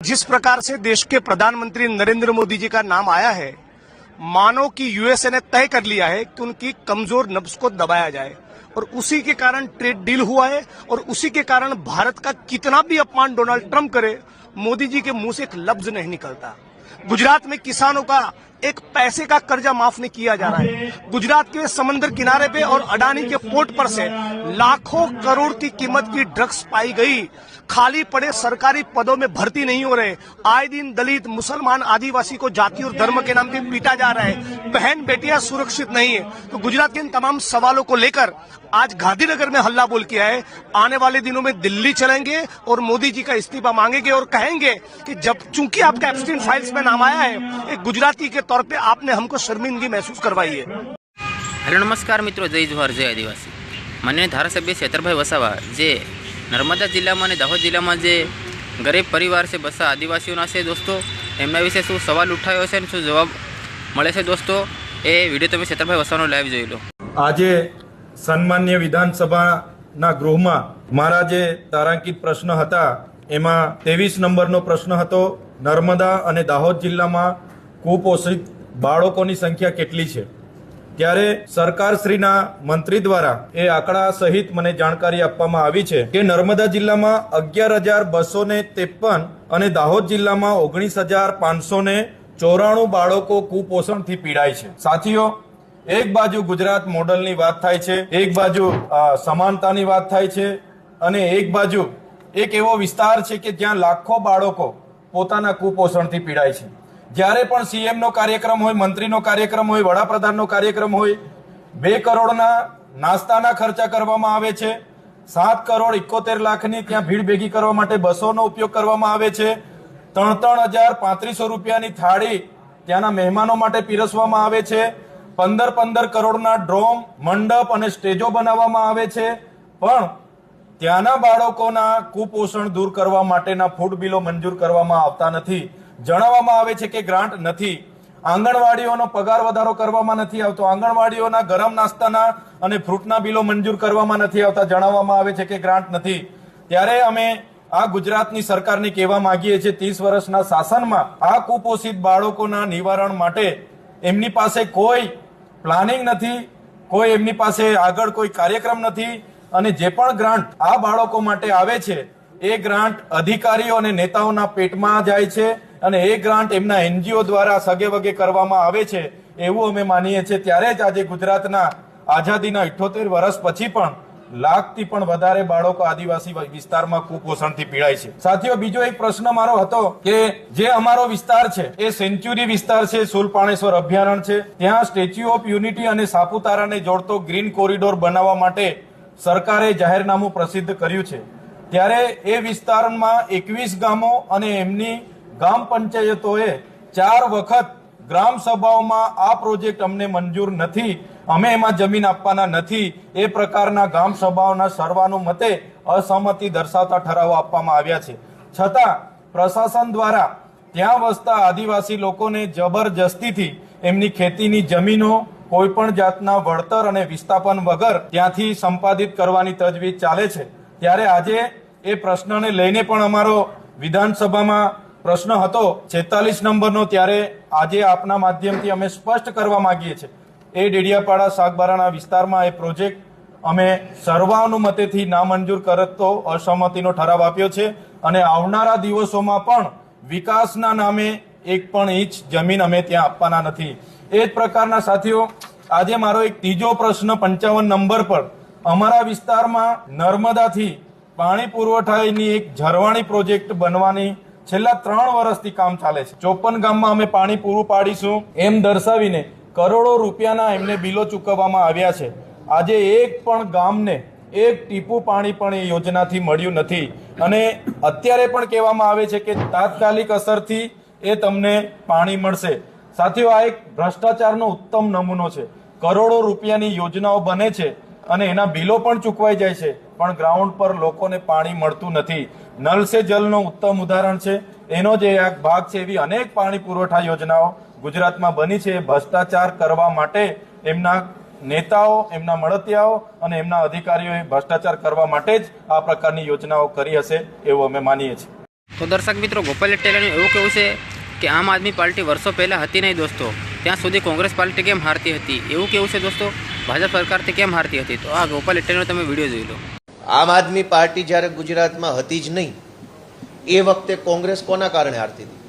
जिस प्रकार से देश के प्रधानमंत्री नरेंद्र मोदी जी का नाम आया है, मानो कि यूएसए ने तय कर लिया है कि उनकी कमजोर नब्ज को दबाया जाए और उसी के कारण ट्रेड डील हुआ है और उसी के कारण भारत का कितना भी अपमान डोनाल्ड ट्रंप करे, मोदी जी के मुंह से एक लफ्ज नहीं निकलता। गुजरात में किसानों का एक पैसे का कर्जा माफ नहीं किया जा रहा है। गुजरात के समंदर किनारे पे और अडानी के पोर्ट पर से लाखों करोड़ की कीमत की ड्रग्स पाई गई। खाली पड़े सरकारी पदों में भर्ती नहीं हो रहे। आए दिन दलित, मुसलमान, आदिवासी को जाति और धर्म के नाम पे पीटा जा रहा है। बहन बेटियां सुरक्षित नहीं है। तो गुजरात के इन तमाम सवालों को लेकर आज गांधीनगर में हल्ला बोल किया है। आने वाले दिनों में दिल्ली चलेंगे और मोदी जी का इस्तीफा मांगेंगे और कहेंगे कि जब चूंकि आपका एप्स्टीन फाइल्स में नाम आया है, एक गुजराती के तौर पे आपने हमको शर्मिंदगी महसूस करवाई है। हेलो नमस्कार मित्रों, जय जोहार, जय आदिवासी। माननीय धारासभ्य छेतरभाई वसावा जे नर्मदा जिला में दाहोद जिला में जे गरीब परिवार से बसा आदिवासीओना से दोस्तों, एमना विषे शू सवाल उठायो छे, शू जवाब मळे छे दोस्तों, ए विडियो तमे छेतरभाई वसाવાનો लाइव જોઈ લો। આજે સન્માન્ય વિધાનસભાના ગૃહમાં મારા જે તારાંકિત પ્રશ્ન હતા એમાં 23 નંબરનો પ્રશ્ન હતો, નર્મદા અને દાહોદ જિલ્લામાં કુપોષિત બાળકોની સંખ્યા કેટલી છે। ત્યારે સરકારશ્રીના મંત્રી દ્વારા એ આંકડા સહિત મને જાણકારી આપવામાં આવી છે કે નર્મદા જિલ્લામાં 11,253 અને દાહોદ જિલ્લામાં 19,594 બાળકો કુપોષણથી પીડાય છે। સાથીઓ, એક બાજુ ગુજરાત મોડલની વાત થાય છે, એક બાજુ સમાનતાની વાત થાય છે અને એક બાજુ એક એવો વિસ્તાર છે કે જ્યાં લાખો બાળકો પોતાના કુપોષણથી પીડાય છે। જ્યારે પણ સીએમ નો કાર્યક્રમ હોય, મંત્રીનો કાર્યક્રમ હોય, વડાપ્રધાનનો કાર્યક્રમ હોય, 2 કરોડના નાસ્તાના ખર્ચા કરવામાં આવે છે, 7,71,00,000ની ત્યાં ભીડ ભેગી કરવા માટે બસોનો ઉપયોગ કરવામાં આવે છે, 3,335 રૂપિયાની થાળી ત્યાંના મહેમાનો માટે પીરસવામાં આવે છે, 15 કરોડના ડ્રોમ, મંડપ અને સ્ટેજો બનાવવામાં આવે છે, પણ ત્યાંના બાળકોના કુપોષણ દૂર કરવા માટેના ફૂડ બિલો મંજૂર કરવામાં આવતા નથી। જણાવવામાં આવે છે કે ગ્રાન્ટ નથી। આંગણવાડીઓનો પગાર વધારો કરવામાં નથી આવતો, આંગણવાડીઓના ગરમ નાસ્તાના અને ફ્રૂટના બિલો મંજૂર કરવામાં નથી આવતા, જણાવવામાં આવે છે કે ગ્રાન્ટ નથી। ત્યારે અમે આ ગુજરાતની સરકારને કહેવા માંગીએ છીએ, 30 વર્ષના શાસનમાં આ કુપોષિત બાળકોના નિવારણ માટે એમની પાસે કોઈ પ્લાનિંગ નથી, કોઈ એમની પાસે આગળ કોઈ કાર્યક્રમ નથી અને જે પણ ગ્રાન્ટ આ બાળકો માટે આવે છે એ ગ્રાન્ટ અધિકારીઓ અને નેતાઓના પેટમાં જાય છે અને એ ગ્રાન્ટ એમના એનજીઓ દ્વારા સગે વગે કરવામાં આવે છે એવું અમે માનીએ છીએ। ત્યારે જ આજે ગુજરાતના આઝાદીના 78 વર્ષ પછી પણ લાખથી પણ વધારે બાળકો આદિવાસી વિસ્તારમાં કુપોષણથી પીડાય છે। સાથીઓ, બીજો એક પ્રશ્ન મારો હતો કે જે અમારો વિસ્તાર છે એ સેન્ચ્યુરી વિસ્તાર છે, સુલપાણેશ્વર અભયારણ્ય છે, ત્યાં સ્ટેચ્યુ ઓફ યુનિટી અને સાપુતારાને જોડતો ગ્રીન કોરિડોર બનાવવા માટે સરકારે જાહેરનામું પ્રસિદ્ધ કર્યું છે। ત્યારે એ વિસ્તારમાં 21 ગામો અને એમની ગામ પંચાયતોએ 4 વખત ગ્રામ સભાઓમાં આ પ્રોજેક્ટ અમને મંજૂર નથી, અમે એમાં જમીન આપવાના નથી, એ પ્રકારના ગામ સભાઓના સર્વાનુમતે અસહમતિ દર્શાવતા ઠરાવો આપવામાં આવ્યા છે। છતાં પ્રશાસન દ્વારા ત્યાં વસતા આદિવાસી લોકોને જબરજસ્તીથી એમની ખેતીની જમીનો કોઈ પણ જાતના વળતર અને વિસ્થાપન વગર ત્યાંથી સંપાદિત કરવાની તજવીજ ચાલે છે। ત્યારે આજે એ પ્રશ્નને લઈને પણ અમારો વિધાનસભામાં પ્રશ્ન હતો 46 નંબરનો। ત્યારે આજે આપના માધ્યમથી અમે સ્પષ્ટ કરવા માંગીએ છીએ, એ ડેડિયાપાડા સાગબારાના વિસ્તારમાં એ પ્રોજેક્ટ અમે સર્વાનુમતેથી નામંજૂર કરતો અસહમતિનો ઠરાવ આપ્યો છે અને આવનારા દિવસોમાં પણ વિકાસના નામે એક પણ ઇંચ જમીન અમે ત્યાં આપવાના નથી। એ જ પ્રકારના સાથીઓ, આજે મારો એક ત્રીજો પ્રશ્ન 55 નંબર પર, અમારા વિસ્તારમાં નર્મદાથી પાણી પુરવઠાની એક ઝરવાણી પ્રોજેક્ટ બનવાની છેલ્લા 3 વર્ષથી કામ ચાલે છે। 54 ગામમાં અમે પાણી પૂરું પાડીશું એમ દર્શાવીને કરોડો રૂપિયાના એમને બિલો ચૂકવવામાં આવ્યા છે। આજે એક પણ ગામને એક ટીપું પાણી પણ એ યોજનાથી મળ્યું નથી અને અત્યારે પણ કહેવામાં આવે છે કે તાત્કાલિક અસરથી એ તમને પાણી મળશે। સાથીઓ, આ એક ભ્રષ્ટાચારનો ઉત્તમ નમૂનો છે। કરોડો રૂપિયાની યોજનાઓ બને છે અને એના બિલો પણ ચૂકવાઈ જાય છે, પણ ગ્રાઉન્ડ પર લોકોને પાણી મળતું નથી। નલ સે જલનો ઉત્તમ ઉદાહરણ છે, એનો જે એક ભાગ છે। એવી અનેક પાણી પુરવઠા યોજનાઓ ગુજરાતમાં બની છે। ભ્રષ્ટાચાર કરવા માટે એમના નેતાઓ, એમના મળતિયાઓ અને એમના અધિકારીઓએ ભ્રષ્ટાચાર કરવા માટે જ આ પ્રકારની યોજનાઓ કરી હશે એવું અમે માનીએ છીએ। તો દર્શક મિત્રો, ગોપાલ ઇટાલિયાનું એવું કહેવું છે કે આમ આદમી પાર્ટી વર્ષો પહેલાં હતી નહીં દોસ્તો, ત્યાં સુધી કોંગ્રેસ પાર્ટી કેમ હારતી હતી એવું કેવું છે દોસ્તો, ભાજપ સરકારથી કેમ હારતી હતી. તો આ ગોપાલ ઇટાલિયાનો તમે વિડીયો જોઈ લો. આમ આદમી પાર્ટી જ્યારે ગુજરાતમાં હતી જ નહીં એ વખતે કોંગ્રેસ કોના કારણે હારતી હતી?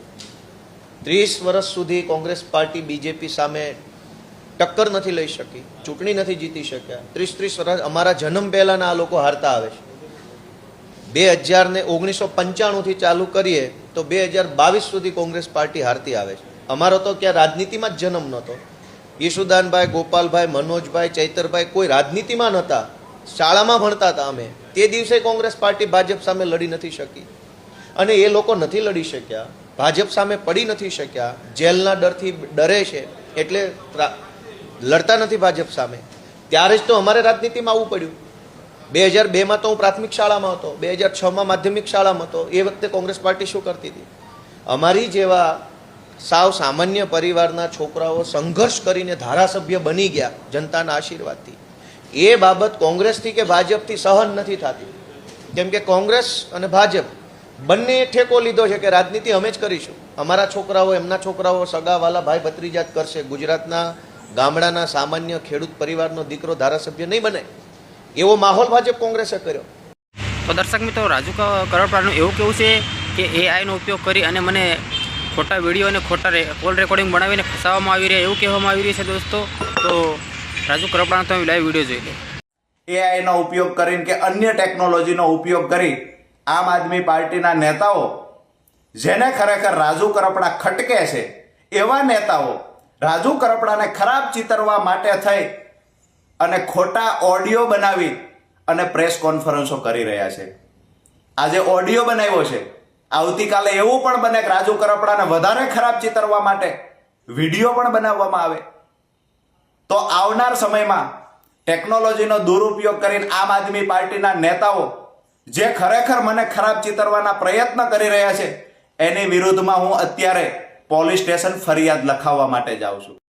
30 વર્ષ સુધી કોંગ્રેસ પાર્ટી બીજેપી સામે ટક્કર નથી લઈ શકી, ચૂંટણી નથી જીતી શક્યા. 30 વર્ષ અમારા જન્મ પહેલાના આ લોકો હારતા આવે છે. 1995 થી ચાલુ કરીએ તો 2022 સુધી કોંગ્રેસ પાર્ટી હારતી આવે છે. અમારો તો ક્યાં રાજનીતિમાં જ જન્મ નહોતો. ઈશુદાનભાઈ, ગોપાલભાઈ, મનોજભાઈ, ચૈતરભાઈ કોઈ રાજનીતિમાં નહોતા, શાળામાં ભણતા હતા અમે. તે દિવસે કોંગ્રેસ પાર્ટી ભાજપ સામે લડી નથી શકી, અને એ લોકો નથી લડી શક્યા, ભાજપ સામે પડી નથી શક્યા, જેલના ડરથી ડરે છે એટલે લડતા નથી ભાજપ સામે. ત્યારે જ તો અમારે રાજનીતિમાં આવવું પડ્યું. 2002માં તો હું પ્રાથમિક શાળામાં હતો, 2006માં માધ્યમિક શાળામાં હતો. એ વખતે કોંગ્રેસ પાર્ટી શું કરતી હતી? અમારી જેવા સાવ સામાન્ય પરિવારના છોકરાઓ સંઘર્ષ કરીને ધારાસભ્ય બની ગયા જનતાના આશીર્વાદથી. એ બાબત કોંગ્રેસથી કે ભાજપથી સહન નથી થતી, કેમ કે કોંગ્રેસ અને ભાજપ બંને ઠેકો લીધો છે કે રાજનીતિ અમે જ કરીશું. અમારા છોકરાઓ, એમના છોકરાઓ, સગાવાલા, ભાઈ ભત્રીજા જ કરશે. ગુજરાતના ગામડાના સામાન્ય ખેડૂત પરિવારનો દીકરો ધારાસભ્ય નહીં બને, એવો માહોલ ભાજપ કોંગ્રેસે કર્યો. તો દર્શક મિત્રો, રાજુ કરોડપાડાનું એવું કેવું છે કે એઆઈનો ઉપયોગ કરી અને મને ખોટા વિડીયો અને ખોટા કોલ રેકોર્ડિંગ બનાવીને ફસાવવામાં આવી રહ્યા એવું કહેવામાં આવી રહ્યું છે દોસ્તો. તો રાજુ કરોડપાડાનો તમે લાઈવ વિડીયો જોઈ લો. એઆઈનો ઉપયોગ કરીને કે અન્ય ટેકનોલોજીનો ઉપયોગ કરી આમ આદમી પાર્ટીના નેતાઓ, જેને ખરેખર રાજુ કરપડા ખટકે છે એવા નેતાઓ રાજુ કરપડાને ખરાબ ચિતરવા માટે થઈ અને ખોટા ઓડિયો બનાવી અને પ્રેસ કોન્ફરન્સો કરી રહ્યા છે. આજે ઓડિયો બનાવ્યો છે, આવતીકાલે એવું પણ બને કે રાજુ કરપડાને વધારે ખરાબ ચિતરવા માટે વિડીયો પણ બનાવવામાં આવે. તો આવનાર સમયમાં ટેકનોલોજીનો દુરુપયોગ કરીને આમ આદમી પાર્ટીના નેતાઓ જે ખરેખર મને ખરાબ ચિતરવાના પ્રયત્ન કરી રહ્યા છે એની વિરુદ્ધમાં હું અત્યારે પોલીસ સ્ટેશન ફરિયાદ લખાવવા માટે જાઉં છું.